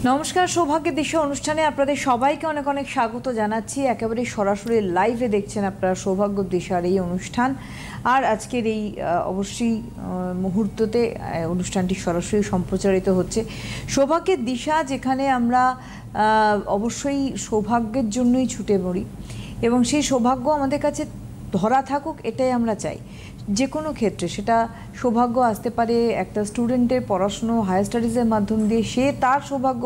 নমস্কার, সৌভাগ্যের দিশা অনুষ্ঠানে আপনাদের সবাইকে অনেক অনেক স্বাগত জানাচ্ছি। একেবারে সরাসরি লাইভে দেখছেন আপনারা সৌভাগ্য দিশার এই অনুষ্ঠান। আর আজকের এই অবশ্যই মুহূর্ততে অনুষ্ঠানটি সরাসরি সম্প্রচারিত হচ্ছে সৌভাগ্যের দিশা, যেখানে আমরা অবশ্যই সৌভাগ্যের জন্যই ছুটে পড়ি এবং সেই সৌভাগ্য আমাদের কাছে ধরা থাকুক, এটাই আমরা চাই। যে কোনো ক্ষেত্রে সেটা সৌভাগ্য আসতে পারে একটা স্টুডেন্টের পড়াশুনো হায়ার স্টাডিজের মাধ্যম দিয়ে, সে তার সৌভাগ্য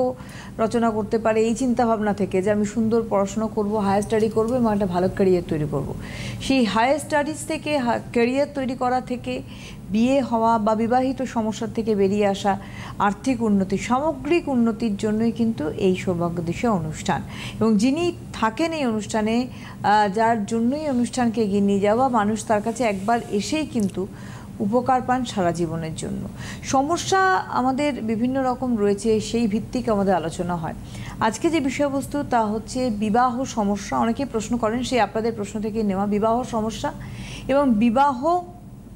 রচনা করতে পারে এই চিন্তাভাবনা থেকে যে আমি সুন্দর পড়াশুনো করব, হায়ার স্টাডি করবো এবং একটা ভালো ক্যারিয়ার তৈরি করব। সেই হায়ার স্টাডিজ থেকে ক্যারিয়ার তৈরি করা থেকে বিয়ে হওয়া বা বিবাহিত সমস্যার থেকে বেরিয়ে আসা, আর্থিক উন্নতি, সামগ্রিক উন্নতির জন্যই কিন্তু এই সৌভাগ্য দিশা অনুষ্ঠান। এবং যিনি থাকেন এই অনুষ্ঠানে, যার জন্যই অনুষ্ঠানকে এগিয়ে নিয়ে যাওয়া, মানুষ তার কাছে একবার এসেই কিন্তু উপকার পান সারা জীবনের জন্য। সমস্যা আমাদের বিভিন্ন রকম রয়েছে, সেই ভিত্তিক আমাদের আলোচনা হয়। আজকে যে বিষয়বস্তু তা হচ্ছে বিবাহ সমস্যা। অনেকেই প্রশ্ন করেন, সেই আপনাদের প্রশ্ন থেকে নেওয়া বিবাহ সমস্যা এবং বিবাহ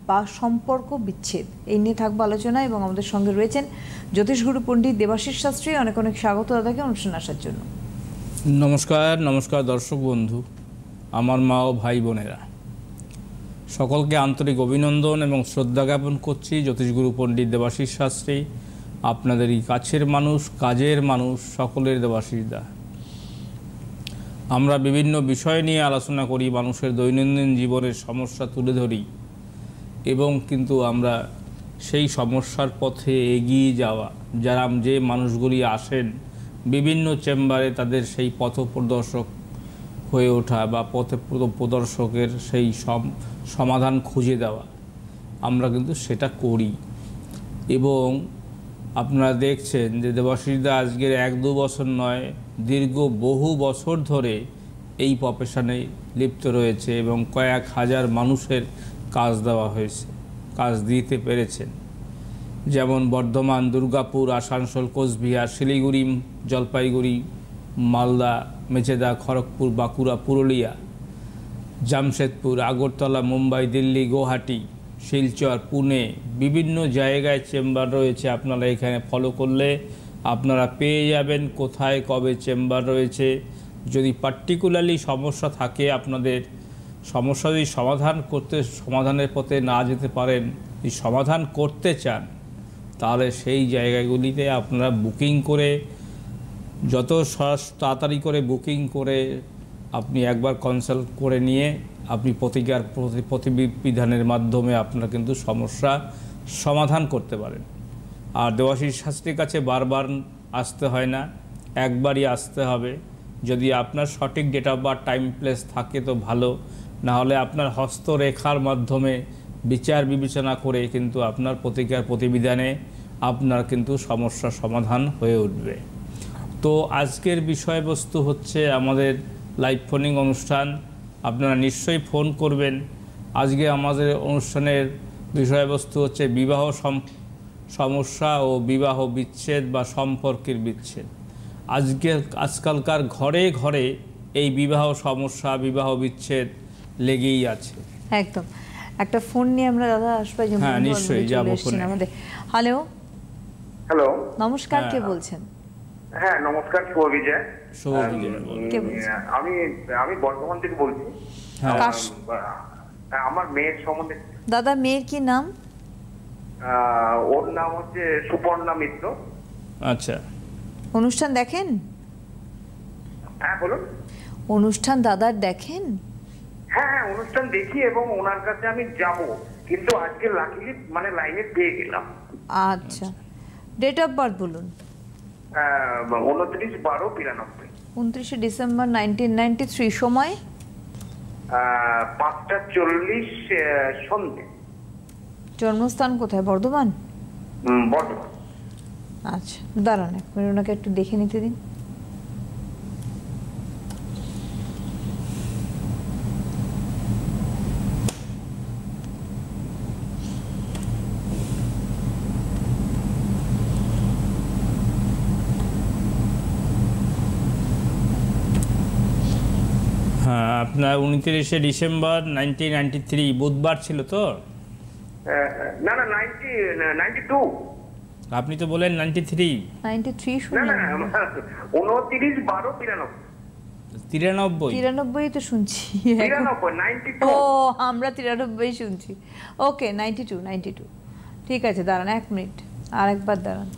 বা সম্পর্ক বিচ্ছেদ, এই নিয়ে থাকবো আলোচনা। এবং আমাদের সঙ্গে রয়েছেন জ্যোতিষগুরু পণ্ডিত দেবাশিস শাস্ত্রী। অনেক অনেক স্বাগত দাদাকে অনুষ্ঠানে আসার জন্য। নমস্কার। নমস্কার দর্শক বন্ধু, আমার মা ও ভাই বোনেরা, সকলকে আন্তরিক অভিনন্দন এবং শ্রদ্ধা জ্ঞাপন করছি। জ্যোতিষগুরু পণ্ডিত দেবাশিস শাস্ত্রী, আপনাদেরই কাছের মানুষ, কাজের মানুষ, সকলের দেবাশিস দা। আমরা বিভিন্ন বিষয় নিয়ে আলোচনা করি, মানুষের দৈনন্দিন জীবনের সমস্যা তুলে ধরি এবং কিন্তু আমরা সেই সমস্যার পথে এগিয়ে যাওয়া, যারা যে মানুষগুলি আসেন বিভিন্ন চেম্বারে, তাদের সেই পথ প্রদর্শক হয়ে ওঠা বা পথ প্রদর্শকের সেই সমাধান খুঁজে দেওয়া, আমরা কিন্তু সেটা করি। এবং আপনারা দেখছেন যে দেবাশিসদা আজকের 1-2 বছর নয়, দীর্ঘ বহু বছর ধরে এই প্রফেশনে লিপ্ত রয়েছে এবং কয়েক হাজার মানুষের কাজ দেওয়া হয়েছে, কাজ দিতে পেরেছেন। যেমন বর্ধমান, দুর্গাপুর, আসানসোল, কোচবিহার, শিলিগুড়ি, জলপাইগুড়ি, মালদা, মেচেদা, খড়গপুর, বাঁকুড়া, পুরুলিয়া, জামশেদপুর, আগরতলা, মুম্বাই, দিল্লি, গুয়াহাটি, শিলচর, পুনে, বিভিন্ন জায়গায় চেম্বার রয়েছে। আপনারা এখানে ফলো করলে আপনারা পেয়ে যাবেন কোথায় কবে চেম্বার রয়েছে। যদি পার্টিকুলারলি সমস্যা থাকে, আপনাদের সমস্যা যদি সমাধানের পথে না যেতে পারেন, যদি সমাধান করতে চান, তাহলে সেই জায়গাগুলিতে আপনারা বুকিং করে, যত তাড়াতাড়ি করে বুকিং করে আপনি একবার কনসাল্ট করে নিয়ে আপনি প্রতিবিধানের মাধ্যমে আপনারা কিন্তু সমস্যা সমাধান করতে পারেন। আর দেবাশিস শাস্ত্রীর কাছে বারবার আসতে হয় না, একবারই আসতে হবে। যদি আপনার সঠিক date of birth, time, place থাকে তো ভালো, না হলে আপনার হস্তরেখার মাধ্যমে বিচার বিবেচনা করে কিন্তু আপনার প্রতিবিধানে আপনার কিন্তু সমস্যার সমাধান হয়ে উঠবে। তো আজকের বিষয়বস্তু হচ্ছে আমাদের লাইভ ফোনিং অনুষ্ঠান। আপনারা নিশ্চয়ই ফোন করবেন। আজকে আমাদের অনুষ্ঠানের বিষয়বস্তু হচ্ছে বিবাহ সমস্যা ও বিবাহ বিচ্ছেদ বা সম্পর্কের বিচ্ছেদ। আজকালকার ঘরে ঘরে এই বিবাহ সমস্যা, বিবাহ বিচ্ছেদ লেগেই আছে। একদম। একটা ফোন নিয়ে আমরা দাদা আসবো। হ্যাঁ, নিশ্চয়ই যাবো ফোনে। আমাদের হ্যালো হ্যালো, নমস্কার, কে বলছেন? হ্যাঁ নমস্কার, শুভবিজয়। কে বলছেন? আমি বর্ধমান থেকে বলছি। আমার মেয়ের সম্বন্ধে। দাদা, মেয়ের কি নাম? ওর নাম হচ্ছে সুপর্ণা মিত্র। আচ্ছা, অনুষ্ঠান দেখেন? হ্যাঁ বলুন। অনুষ্ঠান দাদার দেখেন? হ্যাঁ হ্যাঁ, অনুষ্ঠান দেখি এবং ওনার কাছে আমি যাব, কিন্তু আজকে লাকিলি মানে লাইনে পেয়ে গেলাম। আচ্ছা, ডেট অফ বার্থ বলুন। 29/12/92। 29 ডিসেম্বর 1993। সময় 5:40 সন্ধ্যে। জন্মস্থান কোথায়? বর্ধমান? বর্ধমান। আচ্ছা, দাঁড়ান এক মিনিট, ওনাকে একটু দেখে নিতে দিন। হ্যাঁ, আপনার 29 ডিসেম্বর 1993 বুধবার ছিল তো? না না, 92। আপনি তো বলেন 93। 93 না শুনলাম। না 29/12/93। 93 তো শুনছি এখন। 92। ও আমরা 93 শুনছি। ওকে 92। ঠিক আছে, দাঁড়ান 1 মিনিট, আরেকবার দাঁড়ান।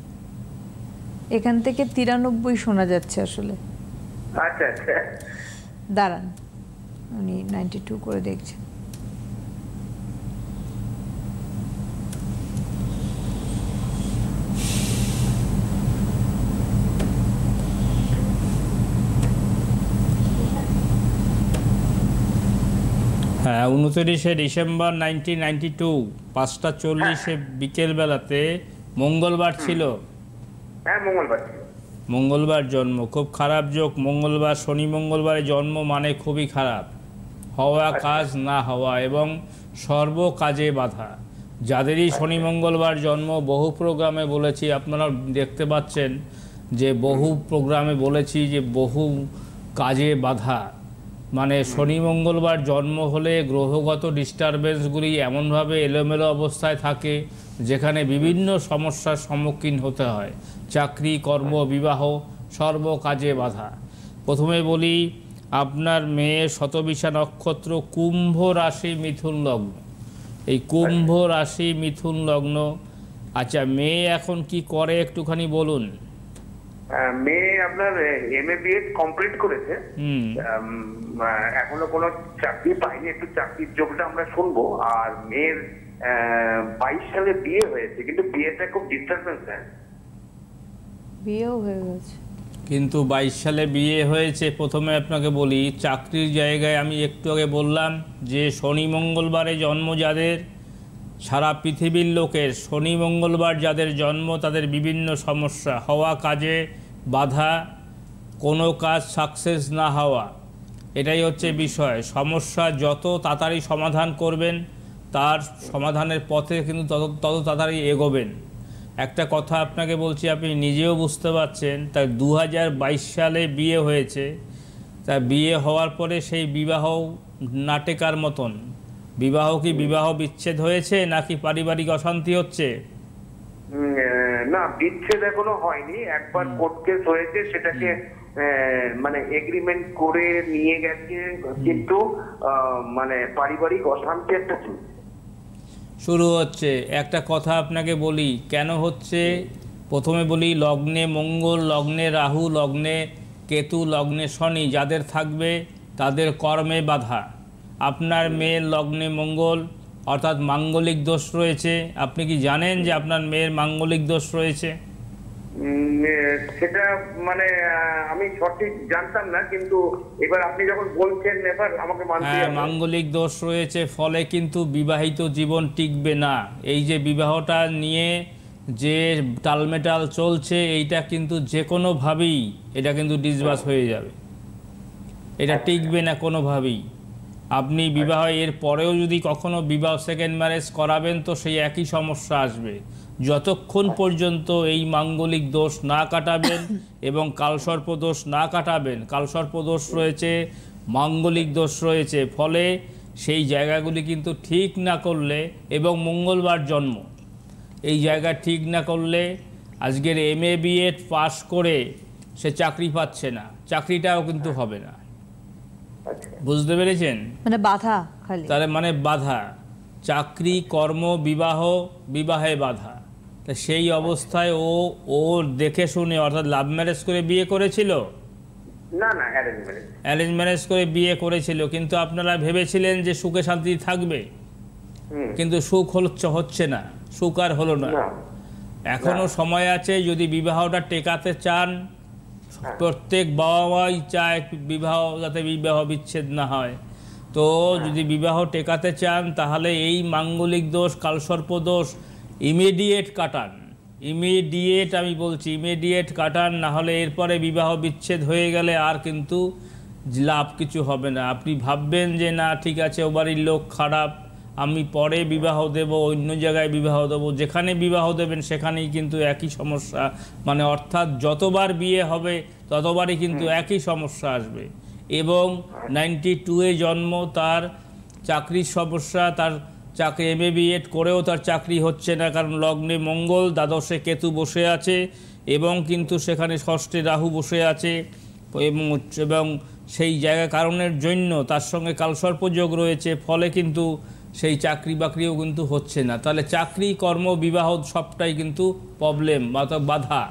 এখান থেকে 93 শোনা যাচ্ছে আসলে। আচ্ছা আচ্ছা। দাঁড়ান, উনি 92 করে দেখছেন। হ্যাঁ, 29শে ডিসেম্বর 1992 5:40 বিকেল বেলাতে মঙ্গলবার ছিল। হ্যাঁ মঙ্গলবার ছিল। মঙ্গলবার জন্ম, খুব খারাপ যোগ। মঙ্গলবার, শনি মঙ্গলবারে জন্ম মানে খুবই খারাপ। হওয়া কাজ না হওয়া এবং সর্ব কাজে বাধা। যাদেরই শনি মঙ্গলবার জন্ম, বহু প্রোগ্রামে বলেছি, আপনারা দেখতে পাচ্ছেন যে বহু প্রোগ্রামে বলেছি যে বহু কাজে বাধা। মানে শনি মঙ্গলবার জন্ম হলে গ্রহগত ডিস্টারবেন্সগুলি এমনভাবে এলোমেলো অবস্থায় থাকে যেখানে বিভিন্ন সমস্যার সম্মুখীন হতে হয়। চাকরি, কর্ম, বিবাহ, সর্ব কাজে বাধা। প্রথমে বলি, আপনার মেয়ে শতবিশা নক্ষত্র, কুম্ভ রাশি, মিথুন লগ্ন। এই কুম্ভ রাশি মিথুন লগ্ন। আচ্ছা, মেয়ে এখন কি করে একটুখানি বলুন। মেয়ে আপনার MA BEd কমপ্লিট করেছে। এখনো কোনো চাকরি পাইনি, একটু চাকরির যোগটা আমরা শুনবো। আর মেয়ের 22 সালে বিয়ে হয়েছে, কিন্তু বিয়েটা খুব ডিস্টারবেন্স হয়। বিয়েও হয়ে গেছে, কিন্তু 22 সালে বিয়ে হয়েছে। প্রথমে আপনাকে বলি, চাকরির জায়গায় আমি একটু আগে বললাম যে শনি মঙ্গলবারে জন্ম যাদের, সারা পৃথিবীর লোকের শনি মঙ্গলবার যাদের জন্ম তাদের বিভিন্ন সমস্যা, হওয়া কাজে বাধা, কোনো কাজ সাকসেস না হওয়া, এটাই হচ্ছে বিষয়। সমস্যা যত তাড়াতাড়ি সমাধান করবেন তার সমাধানের পথে কিন্তু তত তাড়াতাড়ি এগোবেন। একটা কথা আপনাকে বলছি, আপনি নিজেও বুঝতে পারছেন। তাই 2022 সালে বিয়ে হয়েছে। তা বিয়ে হওয়ার পরে সেই বিবাহ নাটেকার মতন। বিবাহ কি বিবাহ বিচ্ছেদ হয়েছে নাকি পারিবারিক অশান্তি হচ্ছে? না, বিচ্ছেদ এখনো হয়নি। একবার কোর্ট কেস হয়েছে, সেটাকে মানে এগ্রিমেন্ট করে নিয়ে গেছে, কিন্তু মানে পারিবারিক অশান্তি একটা শুরু হচ্ছে। একটা কথা আপনাকে বলি কেন হচ্ছে। প্রথমে বলি, লগ্নে মঙ্গল, লগ্নে রাহু, লগ্নে কেতু, লগ্নে শনি যাদের থাকবে তাদের কর্মে বাধা। আপনার মেয়ের লগ্নে মঙ্গল অর্থাৎ মাঙ্গলিক দোষ রয়েছে। আপনি কি জানেন যে আপনার মেয়ের মাঙ্গলিক দোষ রয়েছে? সেটা মানে আমি সঠিক জানতাম না, কিন্তু এবার আপনি যখন বলছেন এবার আমাকে মানতে হবে। মাঙ্গলিক দোষ রয়েছে, ফলে কিন্তু বিবাহিত জীবন টিকবে না। এই যে বিবাহটা নিয়ে যে টালমেটাল চলছে, এইটা কিন্তু যে কোনোভাবেই এটা কিন্তু ডিসবাস হয়ে যাবে। এটা টিকবে না কোনোভাবেই। আপনি বিবাহ এর পরেও যদি কখনো বিবাহ সেকেন্ড ম্যারেজ করাবেন তো সেই একই সমস্যা আসবে। যতক্ষণ পর্যন্ত এই মাঙ্গলিক দোষ না কাটাবেন এবং কালসর্প দোষ না কাটাবেন, কালসর্প দোষ রয়েছে, মাঙ্গলিক দোষ রয়েছে, ফলে সেই জায়গাগুলি কিন্তু ঠিক না করলে, এবং মঙ্গলবার জন্ম, এই জায়গা ঠিক না করলে আজকের MA BEd পাস করে সে চাকরি পাচ্ছে না, চাকরিটাও কিন্তু হবে না। বুঝতে পেরেছেন? মানে বাধা খালি, তার মানে বাধা, চাকরি, কর্ম, বিবাহ, বিবাহে বাধা। তা সেই অবস্থায় ও দেখে শুনে, অর্থাৎ লাভ ম্যারেজ করে বিয়ে করেছিল? না না, অ্যারেঞ্জ ম্যারেজ। অ্যারেঞ্জ ম্যারেজ করে বিয়ে করেছিল, কিন্তু আপনারা ভেবেছিলেন যে সুখে শান্তি থাকবে, কিন্তু সুখ হচ্ছে না, সুখ আর হলো না। এখনো সময় আছে, যদি বিবাহটা টেকাতে চান। প্রত্যেক বাবা মাই চায় বিবাহ যাতে বিবাহ বিচ্ছেদ না হয়। তো যদি বিবাহ টেকাতে চান তাহলে এই মাঙ্গলিক দোষ, কালসর্প দোষ ইমিডিয়েট কাটান। ইমিডিয়েট আমি বলছি, ইমিডিয়েট কাটান, না হলে এরপরে বিবাহ বিচ্ছেদ হয়ে গেলে আর কিন্তু লাভ কিছু হবে না। আপনি ভাববেন যে না ঠিক আছে, ও বাড়ির লোক খারাপ, আমি পরে বিবাহ দেব, অন্য জায়গায় বিবাহ দেবো। যেখানে বিবাহ দেবেন সেখানেই কিন্তু একই সমস্যা, মানে অর্থাৎ যতবার বিয়ে হবে ততবারই কিন্তু একই সমস্যা আসবে। এবং 92-এ জন্ম, তার চাকরির সমস্যা, তার চাকরি MA করেও তার চাকরি হচ্ছে না, কারণ লগ্নে মঙ্গল, দ্বাদশে কেতু বসে আছে এবং কিন্তু সেখানে ষষ্ঠে রাহু বসে আছে এবং সেই জায়গা কারণের জন্য তার সঙ্গে কালসর্পযোগ রয়েছে, ফলে কিন্তু সেই চাকরি বাকরিও কিন্তু হচ্ছে না। তাহলে চাকরি, কর্ম, বিবাহ সবটাই কিন্তু প্রবলেম বা বাধা।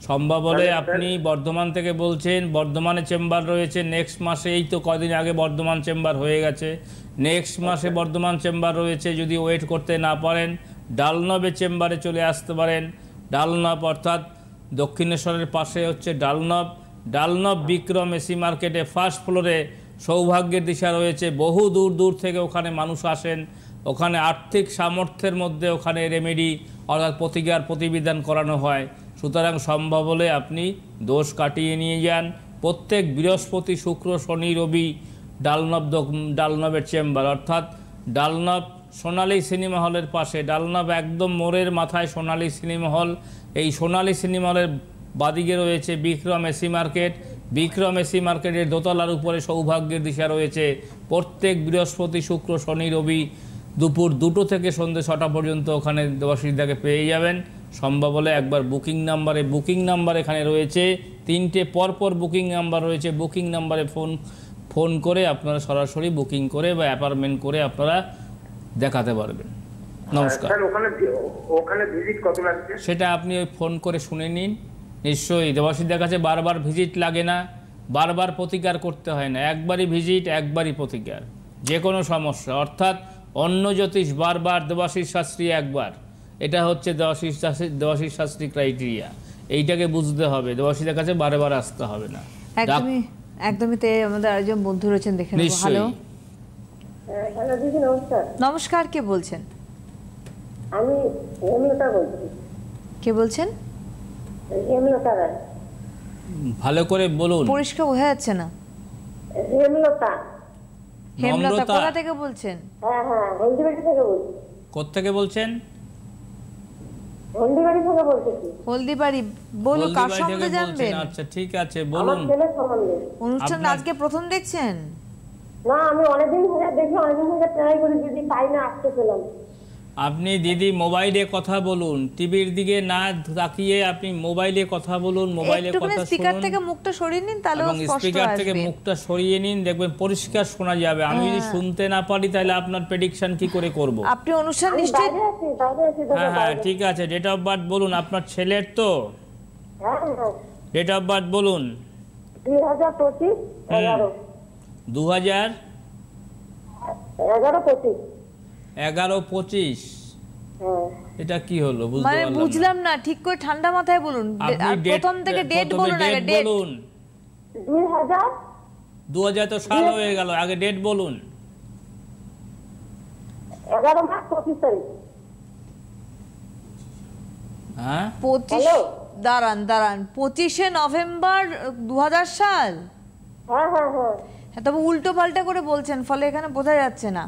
সম্ভব হলে আপনি বর্ধমান থেকে বলছেন, বর্ধমানে চেম্বার রয়েছে, নেক্সট মাসে, এই তো কদিন আগে বর্ধমান চেম্বার হয়ে গেছে, নেক্সট মাসে বর্ধমান চেম্বার রয়েছে। যদি ওয়েট করতে না পারেন ডালনবে চেম্বারে চলে আসতে পারেন। ডালনব অর্থাৎ দক্ষিণেশ্বরের পাশে হচ্ছে ডালনব বিক্রম এসি মার্কেটে ফার্স্ট ফ্লোরে সৌভাগ্যের দিশা রয়েছে। বহু দূর দূর থেকে ওখানে মানুষ আসেন, ওখানে আর্থিক সামর্থ্যের মধ্যে ওখানে রেমেডি অর্থাৎ প্রতিকার প্রতিবিধান করানো হয়। সুতরাং সম্ভব হলে আপনি দোষ কাটিয়ে নিয়ে যান। প্রত্যেক বৃহস্পতি, শুক্র, শনি, রবি ডালনবের চেম্বার অর্থাৎ ডালনব সোনালী সিনেমা হলের পাশে, ডালনব একদম মোড়ের মাথায় সোনালী সিনেমা হল। এই সোনালী সিনেমা হলের বাদিকে রয়েছে Vikram AC market. Vikram AC মার্কেটের দোতলার উপরে সৌভাগ্যের দিশা রয়েছে। প্রত্যেক বৃহস্পতি, শুক্র, শনি, রবি দুপুর 2টো থেকে সন্ধ্যে 6টা পর্যন্ত ওখানে দেবাশিসদাকে পেয়ে যাবেন। সম্ভব হলে একবার বুকিং নাম্বার এখানে রয়েছে 3টে পরপর বুকিং নাম্বার রয়েছে। বুকিং নাম্বারে ফোন করে আপনারা সরাসরি বুকিং করে বা অ্যাপয়েন্টমেন্ট করে আপনারা দেখাতে পারবেন। নমস্কার। স্যার ওখানে ভিজিট কত লাগছে? সেটা আপনি ওই ফোন করে শুনে নিন। নিশ্চয়ই দেবাশিসদার কাছে বারবার ভিজিট লাগে না, বারবার প্রতিকার করতে হয় না, একবারই ভিজিট, একবারই প্রতিকার। যে কোনো সমস্যা অর্থাৎ অন্য জ্যোতিষ বারবার, দেবাশিস শাস্ত্রী একবার, এটা হচ্ছে দেবাশিস শাস্ত্রী ক্রাইটেরিয়া। এইটাকে বুঝতে হবে, দেবাশিসদার কাছে বারবার আসতে হবে না। একদমই তাই। আমাদের আরেকজন বন্ধু রয়েছেন, দেখে নেব। হ্যালো হ্যালো দিদি, নমস্কার। নমস্কার, কে বলছেন? আমি হেমলতা বলছি। কে বলছেন? হেমলতা রায়। ভালো করে বলুন, পরিষ্কার বোঝা যাচ্ছে না। হেমলতা। হেমলতা কোথা থেকে বলছেন? হ্যাঁ, হলদিবাড়ি থেকে বলছি। কোত্থেকে বলছেন? হলদিবাড়ি থেকে বলতেছি। হলদিবাড়ি। বলুন, কার হলদিবাড়ি সম্বন্ধে থেকে জানবেন? বলছেন? আচ্ছা ঠিক আছে, আমার বলুন। ছেলের সম্বন্ধে। অনুষ্ঠান আজকে প্রথম দেখছেন? না, আমি অনেকদিন ধরে দেখি, অনেকদিন ধরে ট্রাই করি, যদি পাই না আসতে পেলাম। আপনি দিদি মোবাইলে কথা বলুন, টিভির দিকে না তাকিয়ে আপনি মোবাইলে কথা বলুন, মোবাইলে কথা স্পিকার শুনুন থেকে মুখটা সরিয়ে নিন, তাহলে এবং স্পিকার থেকে মুখটা সরিয়ে নিন, দেখবেন পরিষ্কার শোনা যাবে। আমি যদি শুনতে না পারি তাহলে আপনার প্রেডিকশন কি করে করব? আপনি অনুষ্ঠান নিশ্চয়ই। হ্যাঁ ঠিক আছে। ডেট অফ বার্থ বলুন আপনার ছেলের। তো হ্যাঁ, ডেট অফ বার্থ বলুন। 2025 11 2000 11-25। 11-25। হ্যাঁ, এটা কি হলো বুঝতে মানে পারলাম না। বুঝলাম না, ঠিক করে ঠান্ডা মাথায় বলুন। আপনি আর প্রথম থেকে ডেট বলুন, আগে ডেট বলুন। 2000 তো সাল হয়ে গেল, আগে ডেট বলুন। 11 মার্চ 25 তারিখ। হ্যাঁ 25। দাঁড়ান 25শে নভেম্বর 2000 সাল। হ্যাঁ, হ্যাঁ, তবে উল্টো পাল্টা করে বলছেন, ফলে এখানে বোঝা যাচ্ছে না।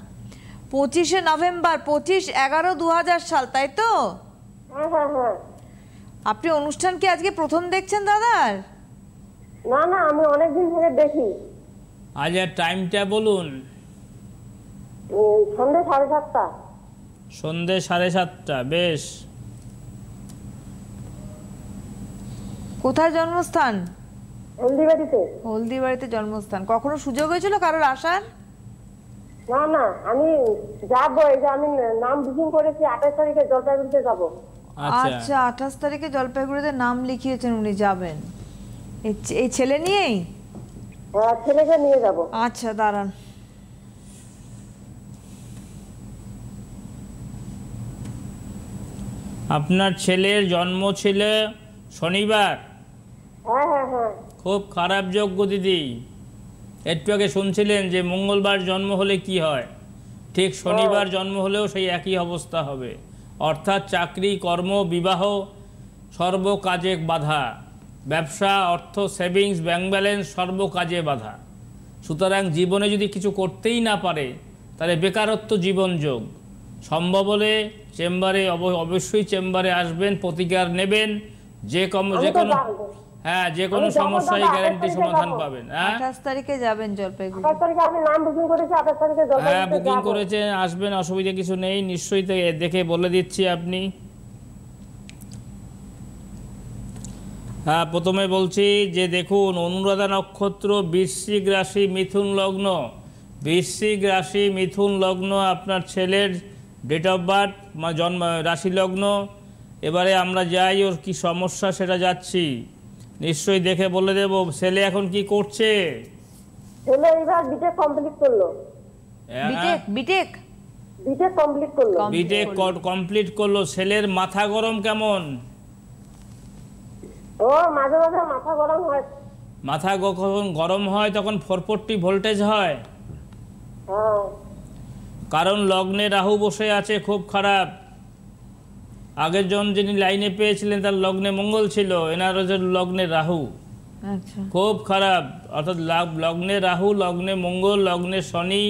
25শে নভেম্বর, 25/11/2000 সাল, তাই তো? হ্যাঁ। আপনি অনুষ্ঠান কি আজকে প্রথম দেখছেন দাদার? না, আমি অনেকদিন ধরে দেখি। আজ আর টাইমটা বলুন। সন্ধ্যে 7:30। সন্ধ্যে 7:30। বেশ। কোথায় জন্মস্থান? হলদিবাড়িতে। হলদিবাড়িতে জন্মস্থান। কখনো সুযোগ হয়েছিল কারোর আসার? না, আমি যাবো। এই যে আমি নাম বুকিং করেছি, 28 তারিখে জলপাইগুড়িতে যাব। আচ্ছা, 28 তারিখে জলপাইগুড়িতে নাম লিখিয়েছেন, উনি যাবেন এই ছেলে নিয়েই? হ্যাঁ, ছেলেকে নিয়ে যাব। আচ্ছা দাঁড়ান। আপনার ছেলের জন্ম ছিল শনিবার। হ্যাঁ। খুব খারাপ যোগ্য দিদি। একটু আগে শুনছিলেন যে মঙ্গলবার জন্ম হলে কি হয়, ঠিক শনিবার জন্ম হলেও সেই একই অবস্থা হবে। অর্থাৎ চাকরি, কর্ম, বিবাহ সর্বকাজে বাধা, ব্যবসা, অর্থ, সেভিংস, ব্যাংক ব্যালেন্স সর্বকাজে বাধা। সুতরাং জীবনে যদি কিছু করতেই না পারে তাহলে বেকারত্ব জীবনযোগ। সম্ভব হলে চেম্বারে অবশ্যই চেম্বারে আসবেন, প্রতিকার নেবেন। যে কোনো হ্যাঁ, যে কোনো আমি যাবো সমস্যায় দাদা, গ্যারান্টি 28 সমাধান যাবো। পাবেন। হ্যাঁ 28 তারিখে যাবেন জলপাইগুড়ি। 28 তারিখে আমি নাম বুকিং করেছি, 28 তারিখে হ্যাঁ জলপাইগুড়িতে বুকিং যাবো। করেছেন, আসবেন, অসুবিধা কিছু নেই, নিশ্চয়ই দেখে বলে দিচ্ছি আপনি। হ্যাঁ, প্রথমে বলছি যে দেখুন, অনুরাধা নক্ষত্র, বৃশ্চিক রাশি, মিথুন লগ্ন, বৃশ্চিক রাশি, মিথুন লগ্ন আপনার ছেলের ডেট অফ বার্থ, জন্ম রাশি লগ্ন। এবারে আমরা যাই, ওর কি সমস্যা সেটা যাচ্ছি, নিশ্চয়ই দেখে বলে দেব। ছেলে এখন কি করছে? ছেলে এবার বিটেক কমপ্লিট করলো। বিটেক বিটেক বিটেক কমপ্লিট করলো। বিটেক কমপ্লিট করলো। ছেলের মাথা গরম কেমন? ও মাঝে মাঝে মাথা গরম হয়। মাথা যখন গরম হয় তখন 440 ভোল্টেজ হয়, হ্যাঁ কারণ লগ্নে রাহু বসে আছে, খুব খারাপ। আগের জন যিনি লাইনে পেয়েছিলেন তার লগ্নে মঙ্গল ছিল, এনার লগ্নে রাহু, আচ্ছা খুব খারাপ। অর্থাৎ লগ্নে রাহু, লগ্নে মঙ্গল, লগ্নে শনি,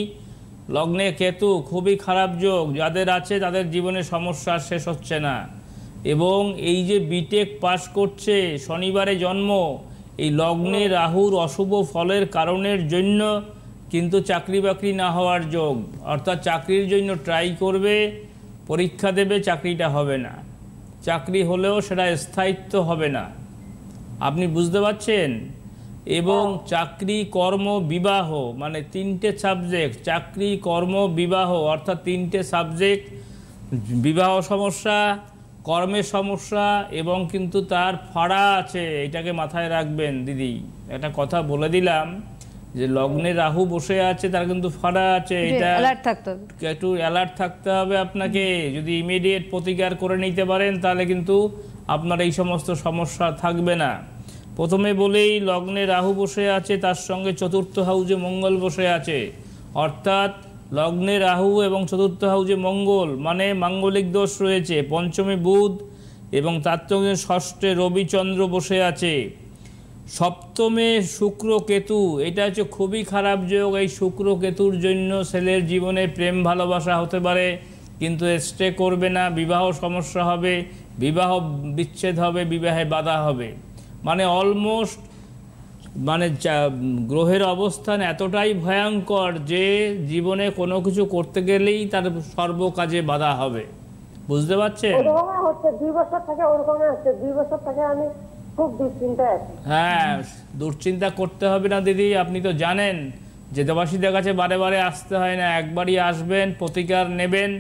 লগ্নে কেতু, খুবই খারাপ যোগ যাদের আছে তাদের জীবনে সমস্যা শেষ হচ্ছে না। এবং এই যে বিটেক পাস করছে, শনিবারে জন্ম, এই লগ্নে রাহুর অশুভ ফলের কারণের জন্য কিন্তু চাকরি বাকরি না হওয়ার যোগ। অর্থাৎ চাকরির জন্য ট্রাই করবে, পরীক্ষা দেবে, চাকরিটা হবে না, চাকরি হলেও সেটা স্থায়িত্ব হবে না। আপনি বুঝতে পারছেন? এবং চাকরি, কর্ম, বিবাহ, মানে তিনটে সাবজেক্ট, চাকরি, কর্ম, বিবাহ, অর্থাৎ তিনটে সাবজেক্ট, বিবাহ সমস্যা, কর্মের সমস্যা, এবং কিন্তু তার ফাড়া আছে, এটাকে মাথায় রাখবেন দিদি। একটা কথা বলে দিলাম যে লগ্নে রাহু বসে আছে, তার কিন্তু ফাড়া আছে, এটা অ্যালার্ট থাকতে হবে, একটু অ্যালার্ট থাকতে হবে আপনাকে। যদি ইমিডিয়েট প্রতিকার করে নিতে পারেন তাহলে কিন্তু আপনার এই সমস্ত সমস্যা থাকবে না। প্রথমে বলেই, লগ্নে রাহু বসে আছে, তার সঙ্গে চতুর্থ হাউজে মঙ্গল বসে আছে। অর্থাৎ লগ্নে রাহু এবং চতুর্থ হাউজে মঙ্গল মানে মাঙ্গলিক দোষ রয়েছে। পঞ্চমে বুধ এবং তার সঙ্গে ষষ্ঠে রবিচন্দ্র বসে আছে। সপ্তমে শুক্র কেতু, এটা হচ্ছে খুবই খারাপ যোগ। এই শুক্র কেতুর জন্য ছেলের জীবনে প্রেম ভালোবাসা হতে পারে, কিন্তু স্টে করবে না, বিবাহ সমস্যা হবে, বিবাহ বিচ্ছেদ হবে, বিবাহে বাধা হবে। মানে অলমোস্ট মানে গ্রহের অবস্থান এতটাই ভয়ঙ্কর যে জীবনে কোনো কিছু করতে গেলেই তার সর্বকাজে বাধা হবে। বুঝতে পারছেন? ওরকমই হচ্ছে, 2 বছর থেকে ওরকমই হচ্ছে, 2 বছর থেকে আমি খুব দুশ্চিন্তায় আছি। হ্যাঁ, দুশ্চিন্তা করতে হবে না দিদি। আপনি তো জানেন যে দেবাশীদের কাছে বারে বারে আসতে হয় না, একবারই আসবেন, প্রতিকার নেবেন,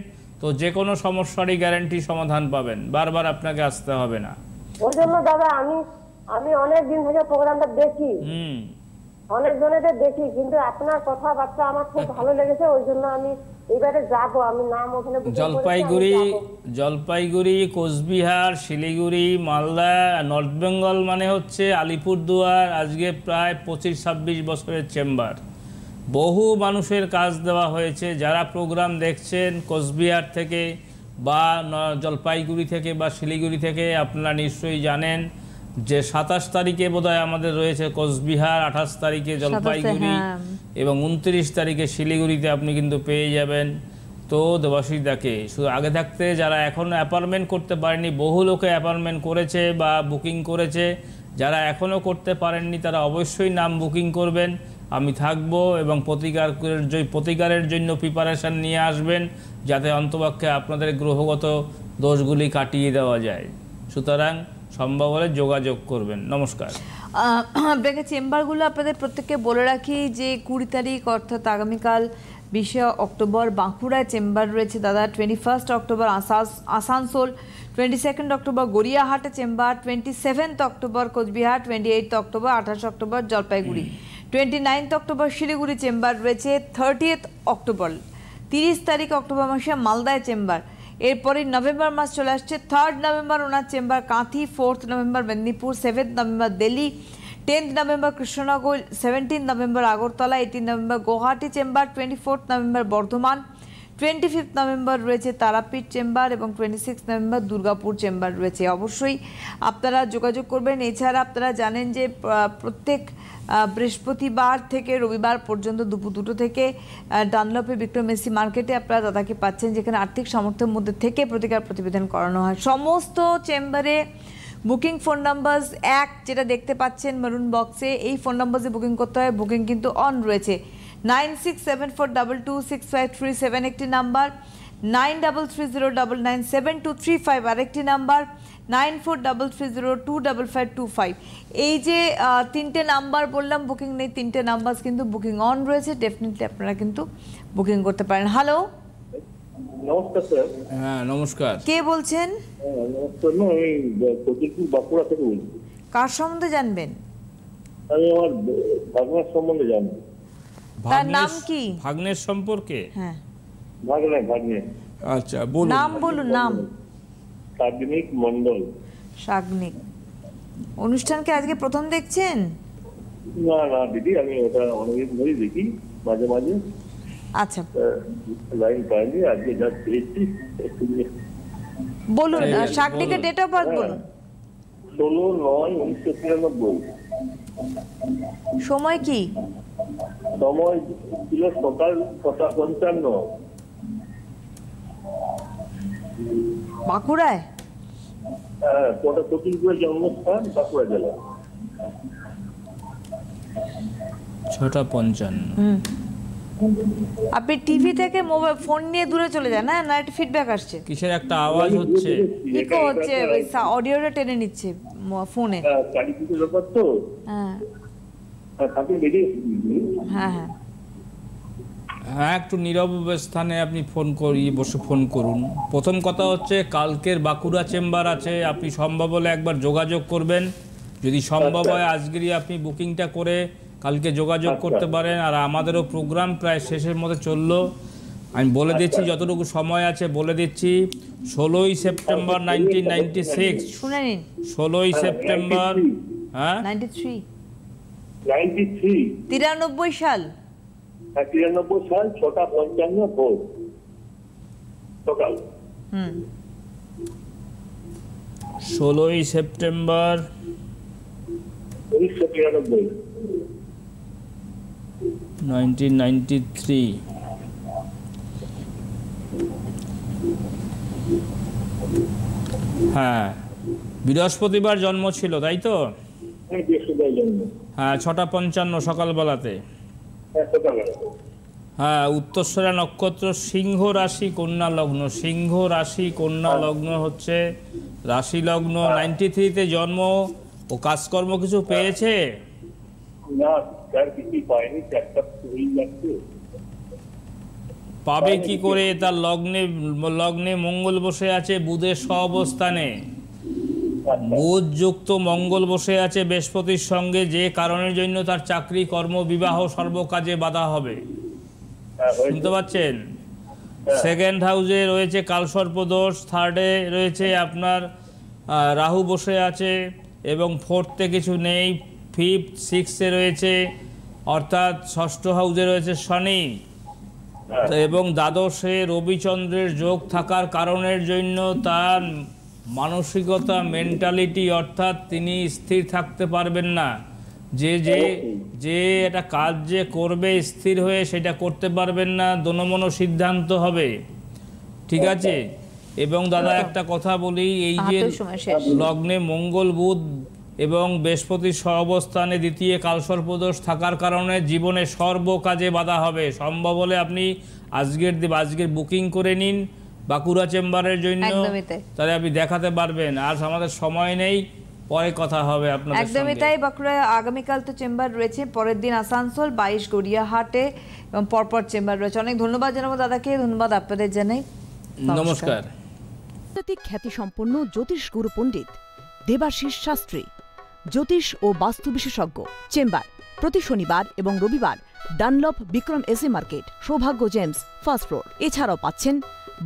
তো যে কোনো সমস্যারই গ্যারান্টি সমাধান পাবেন, বারবার আপনাকে আসতে হবে না। ওই জন্য দাদা আমি অনেক দিন থেকে প্রোগ্রামটা দেখি, অনেক জনেদের দেখি, কিন্তু আপনার কথাবার্তা আমার খুব ভালো লেগেছে, ওই জন্য আমি এবারে যাবো। আমি নাম ওখানে booking করেছি, আমি জলপাইগুড়ি, যাবো। জলপাইগুড়ি, কোচবিহার, শিলিগুড়ি, মালদা, নর্থ বেঙ্গল মানে হচ্ছে আলিপুরদুয়ার, আজকে প্রায় 25-26 বছরের চেম্বার। বহু মানুষের কাজ দেওয়া হয়েছে। যারা প্রোগ্রাম দেখছেন কোচবিহার থেকে বা জলপাইগুড়ি থেকে বা শিলিগুড়ি থেকে, আপনারা নিশ্চয়ই জানেন যে 27 তারিখে বোধহয় আমাদের রয়েছে কোচবিহার, 28 তারিখে জলপাইগুড়ি, এবং 29 তারিখে শিলিগুড়িতে আপনি কিন্তু পেয়ে যাবেন। তো দেবাশীদাকে শুধু আগে থাকতে, যারা এখনও অ্যাপয়েন্টমেন্ট করতে পারেনি, বহু লোকে অ্যাপয়েন্টমেন্ট করেছে বা বুকিং করেছে, যারা এখনও করতে পারেননি তারা অবশ্যই নাম বুকিং করবেন। আমি থাকব এবং প্রতিকারের জন্য প্রিপারেশান নিয়ে আসবেন, যাতে অন্তপক্ষে আপনাদের গ্রহগত দোষগুলি কাটিয়ে দেওয়া যায়। সুতরাং সম্ভব হলে যোগাযোগ করবেন। নমস্কার। আপনাকে চেম্বারগুলো আপনাদের প্রত্যেককে বলে রাখি যে 20 তারিখ অর্থাৎ আগামীকাল 20 অক্টোবর বাঁকুড়ায় চেম্বার রয়েছে দাদা, 21 অক্টোবর আসানসোল, 22 অক্টোবর গড়িয়াহাটে চেম্বার, 27 অক্টোবর কোচবিহার, 28 অক্টোবর, 28 অক্টোবর জলপাইগুড়ি, 29 অক্টোবর শিলিগুড়ি চেম্বার রয়েছে, 30 অক্টোবর 30 তারিখ অক্টোবর মাসে মালদায় চেম্বার। এরপরে নভেম্বর মাস চলে আসছে, 3 নভেম্বর ওনার চেম্বার কাঁথি, 4 নভেম্বর মেদিনীপুর, 7 নভেম্বর দিল্লি, 10 নভেম্বর কৃষ্ণনগর, 17 নভেম্বর আগরতলা, 18 নভেম্বর গুয়াহাটি চেম্বার, 24 নভেম্বর বর্ধমান, 25 নভেম্বর রয়েছে তারাপীঠ চেম্বার এবং 26 নভেম্বর দুর্গাপুর চেম্বার রয়েছে। অবশ্যই আপনারা যোগাযোগ করবেন। এছাড়া আপনারা জানেন যে প্রত্যেক বৃহস্পতিবার থেকে রবিবার পর্যন্ত দুপুর 2টো থেকে ডানলপে বিক্রম এসি মার্কেটে আপনারা দাদাকে পাচ্ছেন, যেখানে আর্থিক সামর্থ্যের মধ্যে থেকে প্রতিকার প্রতিবেদন করানো হয়। সমস্ত চেম্বারে বুকিং ফোন নাম্বার 1 যেটা দেখতে পাচ্ছেন মেরুন বক্সে, এই ফোন নাম্বারে বুকিং করতে হয়। বুকিং কিন্তু অন রয়েছে। 9674226537 একটি নাম্বার, 9330997235 আরেকটি নাম্বার, 9433025525। এই যে তিনটে নাম্বার বললাম বুকিং নেই, তিনটে নাম্বার কিন্তু বুকিং অন রয়েছে। ডেফিনেটলি আপনারা কিন্তু বুকিং করতে পারেন। হ্যালো, নমস্কার স্যার। হ্যাঁ নমস্কার। কে বলছেন? নমস্কার, আমি প্রতিদিন বাঁকুড়া থেকে বলছি। কার সম্বন্ধে জানবেন? আমি আমার ভাগনার সম্বন্ধে জানবো। তার নাম কি? ভাগ্নের সম্পর্কে? হ্যাঁ, ভাগ্নে। আচ্ছা বলুন। নাম বলুন। নাম? সাগ্নিক মন্ডল। সাগ্নিক। অনুষ্ঠানকে আজকে প্রথম দেখছেন? না না দিদি, আমি ওটা অনেকদিন ধরেই দেখি, মাঝে মাঝে আচ্ছা লাইন পাইনি, আজকে যা পেয়েছি একটু বলুন। সাগ্নিকের ডেট অফ বার্থ বলুন। 16/9/1993। সময় কি? সময় ছিল সকাল 6:55। বাঁকুড়ায়? হ্যাঁ, কোটিপুরের জন্মস্থান, বাঁকুড়া জেলা। 6:55। আপনি টিভি থেকে মোবাইল ফোন নিয়ে দূরে চলে যান। না একটা ফিডব্যাক আসছে, কিসের একটা আওয়াজ হচ্ছে, ইকো হচ্ছে, অডিওটা টেনে নিচ্ছে ফোনে। চারিদিকে ব্যাপার তো। হ্যাঁ আপনি বেরিয়ে হ্যাঁ হ্যাঁ হ্যাঁ একটু নীরব স্থানে আপনি বসে ফোন করুন। প্রথম কথা হচ্ছে কালকের বাঁকুড়া চেম্বার আছে, আপনি সম্ভব হলে একবার যোগাযোগ করবেন। যদি সম্ভব হয় আজকেরই আপনি বুকিংটা করে কালকে যোগাযোগ করতে পারেন। আর আমাদেরও প্রোগ্রাম প্রায় শেষের মধ্যে চললো। আমি বলে দিচ্ছি, যতটুকু সময় আছে বলে দিচ্ছি। 16ই সেপ্টেম্বর 1996। শুনে নিন। 16ই সেপ্টেম্বর। হ্যাঁ 93 93 সাল। 93 সাল 6:55 ভোর সকাল। 16ই সেপ্টেম্বর 1993। হ্যাঁ বৃহস্পতিবার জন্ম ছিল, তাই তো? হ্যাঁ 6:55 সকালবেলাতে। হ্যাঁ উত্তরসরা নক্ষত্র, সিংহ রাশি কন্যা লগ্ন। সিংহ রাশি কন্যা লগ্ন হচ্ছে রাশি লগ্ন। 93-তে জন্ম। ও কাজকর্ম কিছু পেয়েছে? পাবে কি করে? তার লগ্নে মঙ্গল বসে আছে বুধের সহাবস্থানে। বুধ যুক্ত মঙ্গল বসে আছে বৃহস্পতির সঙ্গে, যে কারণের জন্য তার চাকরি কর্ম বিবাহ সর্বকাজে বাধা হবে। শুনতে পাচ্ছেন? সেকেন্ড হাউসে রয়েছে কালসর্পদোষ, থার্ডে রয়েছে আপনার রাহু বসে আছে, এবং ফোর্থে কিছু নেই, ফিফথ সিক্সে রয়েছে, অর্থাৎ ষষ্ঠ হাউসে রয়েছে শনি, এবং দ্বাদশে রবিচন্দ্রের যোগ থাকার কারণের জন্য তার মানসিকতা মেন্টালিটি, অর্থাৎ তিনি স্থির থাকতে পারবেন না। যে একটা কাজ যে করবে স্থির হয়ে সেটা করতে পারবেন না, দোনমনো সিদ্ধান্ত হবে। ঠিক আছে? এবং দাদা একটা কথা বলি, এই যে লগ্নে মঙ্গল বুধ এবং বৃহস্পতির সহাবস্থানে দ্বিতীয় কালসর্পদোষ থাকার কারণে জীবনে সর্বকাজে বাধা হবে। সম্ভব হলে আপনি আজকের বুকিং করে নিন বাঁকুড়া চেম্বারের জন্য, তাহলে আপনি দেখাতে পারবেন। আর আমাদের সময় নেই, পরে কথা হবে আপনাদের সঙ্গে। একদমই তাই। বাঁকুড়ায় আগামীকাল তো চেম্বার রয়েছে, পরের দিন আসানসোল, 22 গড়িয়াহাটে, এবং পরপর চেম্বার রয়েছে। অনেক ধন্যবাদ জানাবো দাদাকে, ধন্যবাদ আপনাদের জানাই। নমস্কার। খ্যাতিসম্পন্ন জ্যোতিষ গুরু পণ্ডিত দেবাশিস শাস্ত্রী, জ্যোতিষ ও বাস্তু বিশেষজ্ঞ। চেম্বার প্রতি শনিবার এবং রবিবার ডানলপ বিক্রম এসএ মার্কেট, সৌভাগ্য জেমস, ফার্স্ট ফ্লোর। এছাড়াও পাচ্ছেন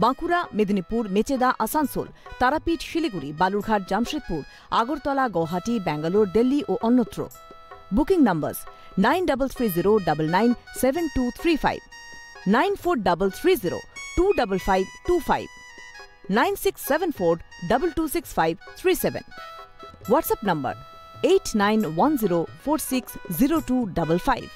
বাঁকুড়া, মেদিনীপুর, মেচেদা, আসানসোল, তারাপীঠ, শিলিগুড়ি, বালুরঘাট, জামশেদপুর, আগরতলা, গুয়াহাটি, ব্যাঙ্গালোর, দিল্লি ও অন্যত্র। বুকিং নম্বর 9330997235, 9433025525, 9674226537. WhatsApp number 8910460255.